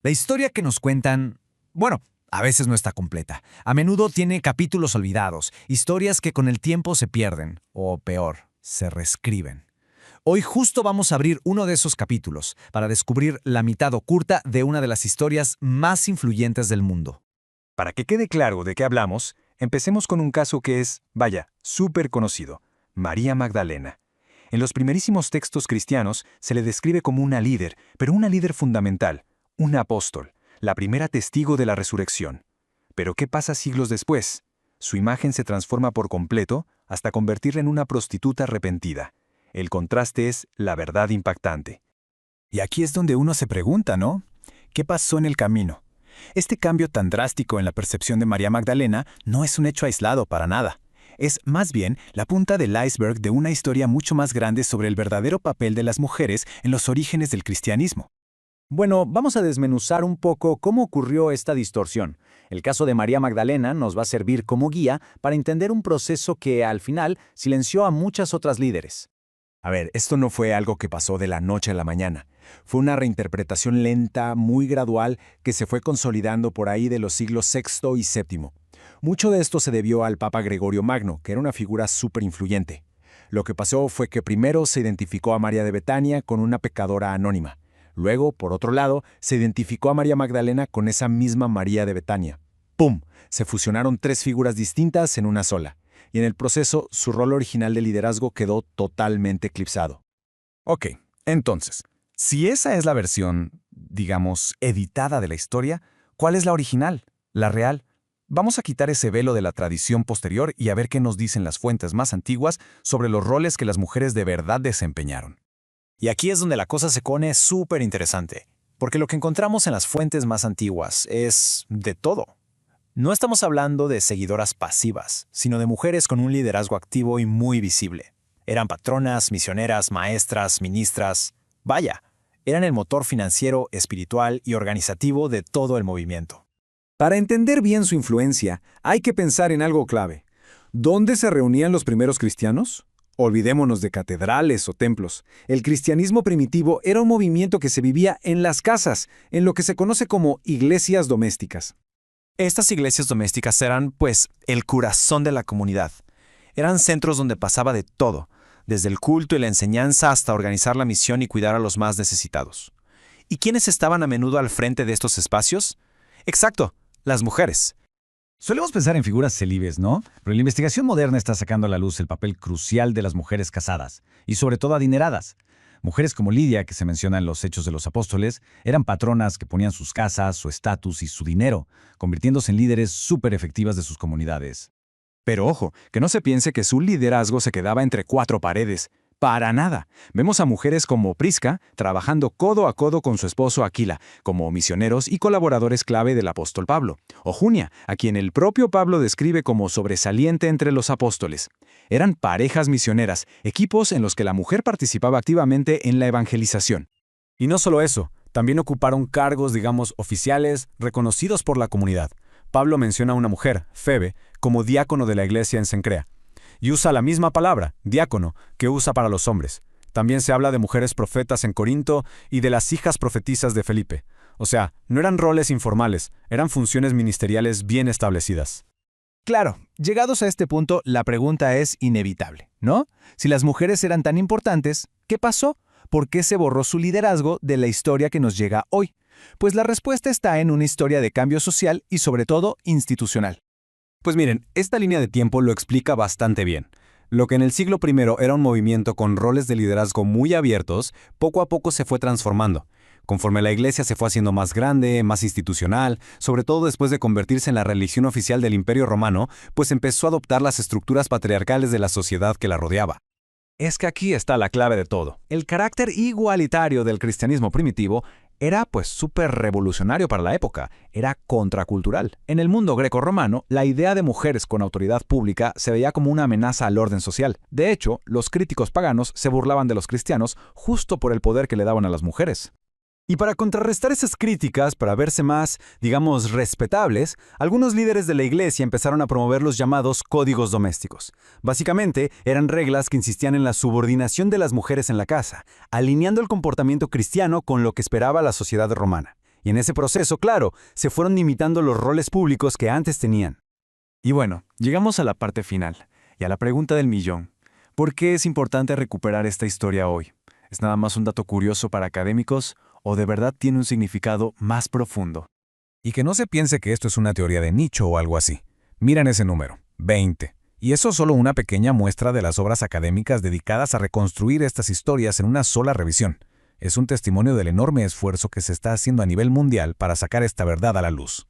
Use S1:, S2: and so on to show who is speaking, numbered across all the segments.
S1: La historia que nos cuentan, bueno, a veces no está completa. A menudo tiene capítulos olvidados, historias que con el tiempo se pierden, o peor, se reescriben. Hoy justo vamos a abrir uno de esos capítulos para descubrir la mitad oculta de una de las historias más influyentes del mundo.
S2: Para que quede claro de qué hablamos, empecemos con un caso que es, vaya, súper conocido: María Magdalena. En los primerísimos textos cristianos se le describe como una líder, pero una líder fundamental, una apóstol, la primera testigo de la resurrección. Pero ¿qué pasa siglos después? Su imagen se transforma por completo hasta convertirla en una prostituta arrepentida. El contraste es, la verdad, impactante.
S3: Y aquí es donde uno se pregunta, ¿no? ¿Qué pasó en el camino? Este cambio tan drástico en la percepción de María Magdalena no es un hecho aislado para nada. Es más bien la punta del iceberg de una historia mucho más grande sobre el verdadero papel de las mujeres en los orígenes del cristianismo.
S4: Bueno, vamos a desmenuzar un poco cómo ocurrió esta distorsión. El caso de María Magdalena nos va a servir como guía para entender un proceso que, al final, silenció a muchas otras líderes.
S5: A ver, esto no fue algo que pasó de la noche a la mañana. Fue una reinterpretación lenta, muy gradual, que se fue consolidando por ahí de los siglos VI y VII. Mucho de esto se debió al Papa Gregorio Magno, que era una figura súper influyente. Lo que pasó fue que primero se identificó a María de Betania con una pecadora anónima. Luego, por otro lado, se identificó a María Magdalena con esa misma María de Betania. ¡Pum! Se fusionaron tres figuras distintas en una sola. Y en el proceso, su rol original de liderazgo quedó totalmente eclipsado.
S3: Ok, entonces, si esa es la versión, digamos, editada de la historia, ¿cuál es la original, la real? Vamos a quitar ese velo de la tradición posterior y a ver qué nos dicen las fuentes más antiguas sobre los roles que las mujeres de verdad desempeñaron.
S6: Y aquí es donde la cosa se pone súper interesante, porque lo que encontramos en las fuentes más antiguas es de todo. No estamos hablando de seguidoras pasivas, sino de mujeres con un liderazgo activo y muy visible. Eran patronas, misioneras, maestras, ministras. Vaya, eran el motor financiero, espiritual y organizativo de todo el movimiento.
S7: Para entender bien su influencia, hay que pensar en algo clave. ¿Dónde se reunían los primeros cristianos? Olvidémonos de catedrales o templos. El cristianismo primitivo era un movimiento que se vivía en las casas, en lo que se conoce como iglesias domésticas.
S6: Estas iglesias domésticas eran, pues, el corazón de la comunidad. Eran centros donde pasaba de todo, desde el culto y la enseñanza hasta organizar la misión y cuidar a los más necesitados. ¿Y quiénes estaban a menudo al frente de estos espacios? Exacto, las mujeres.
S8: Solemos pensar en figuras celibes, ¿no? Pero la investigación moderna está sacando a la luz el papel crucial de las mujeres casadas, y sobre todo adineradas. Mujeres como Lidia, que se menciona en los Hechos de los Apóstoles, eran patronas que ponían sus casas, su estatus y su dinero, convirtiéndose en líderes súper efectivas de sus comunidades.
S5: Pero ojo, que no se piense que su liderazgo se quedaba entre cuatro paredes. Para nada. Vemos a mujeres como Prisca trabajando codo a codo con su esposo Aquila, como misioneros y colaboradores clave del apóstol Pablo, o Junia, a quien el propio Pablo describe como sobresaliente entre los apóstoles. Eran parejas misioneras, equipos en los que la mujer participaba activamente en la evangelización.
S7: Y no solo eso, también ocuparon cargos, digamos, oficiales, reconocidos por la comunidad. Pablo menciona a una mujer, Febe, como diácono de la iglesia en Cencrea. Y usa la misma palabra, diácono, que usa para los hombres. También se habla de mujeres profetas en Corinto y de las hijas profetisas de Felipe. O sea, no eran roles informales, eran funciones ministeriales bien establecidas.
S4: Claro, llegados a este punto, la pregunta es inevitable, ¿no? Si las mujeres eran tan importantes, ¿qué pasó? ¿Por qué se borró su liderazgo de la historia que nos llega hoy? Pues la respuesta está en una historia de cambio social y sobre todo institucional.
S7: Pues miren, esta línea de tiempo lo explica bastante bien. Lo que en el siglo I era un movimiento con roles de liderazgo muy abiertos, poco a poco se fue transformando. Conforme la iglesia se fue haciendo más grande, más institucional, sobre todo después de convertirse en la religión oficial del Imperio Romano, pues empezó a adoptar las estructuras patriarcales de la sociedad que la rodeaba. Es que aquí está la clave de todo. El carácter igualitario del cristianismo primitivo era pues súper revolucionario para la época, era contracultural. En el mundo greco-romano, la idea de mujeres con autoridad pública se veía como una amenaza al orden social. De hecho, los críticos paganos se burlaban de los cristianos justo por el poder que le daban a las mujeres. Y para contrarrestar esas críticas, para verse más, digamos, respetables, algunos líderes de la iglesia empezaron a promover los llamados códigos domésticos. Básicamente, eran reglas que insistían en la subordinación de las mujeres en la casa, alineando el comportamiento cristiano con lo que esperaba la sociedad romana. Y en ese proceso, claro, se fueron imitando los roles públicos que antes tenían.
S4: Y bueno, llegamos a la parte final, y a la pregunta del millón. ¿Por qué es importante recuperar esta historia hoy? ¿Es nada más un dato curioso para académicos o de verdad tiene un significado más profundo?
S1: Y que no se piense que esto es una teoría de nicho o algo así. Miren ese número, 20. Y eso es solo una pequeña muestra de las obras académicas dedicadas a reconstruir estas historias en una sola revisión. Es un testimonio del enorme esfuerzo que se está haciendo a nivel mundial para sacar esta verdad a la luz.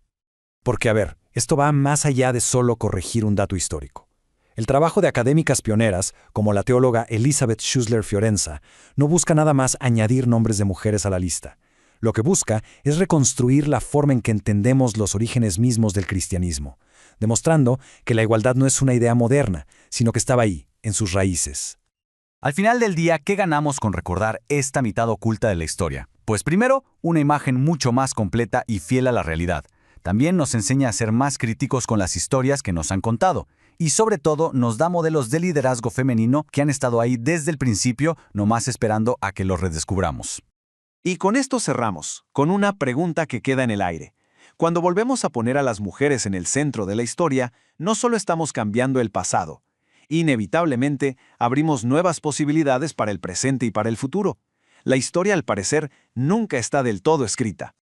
S2: Porque, a ver, esto va más allá de solo corregir un dato histórico. El trabajo de académicas pioneras, como la teóloga Elizabeth Schussler Fiorenza, no busca nada más añadir nombres de mujeres a la lista. Lo que busca es reconstruir la forma en que entendemos los orígenes mismos del cristianismo, demostrando que la igualdad no es una idea moderna, sino que estaba ahí, en sus raíces.
S6: Al final del día, ¿qué ganamos con recordar esta mitad oculta de la historia? Pues primero, una imagen mucho más completa y fiel a la realidad. También nos enseña a ser más críticos con las historias que nos han contado. Y sobre todo, nos da modelos de liderazgo femenino que han estado ahí desde el principio, nomás esperando a que los redescubramos.
S9: Y con esto cerramos, con una pregunta que queda en el aire. Cuando volvemos a poner a las mujeres en el centro de la historia, no solo estamos cambiando el pasado, inevitablemente abrimos nuevas posibilidades para el presente y para el futuro. La historia, al parecer, nunca está del todo escrita.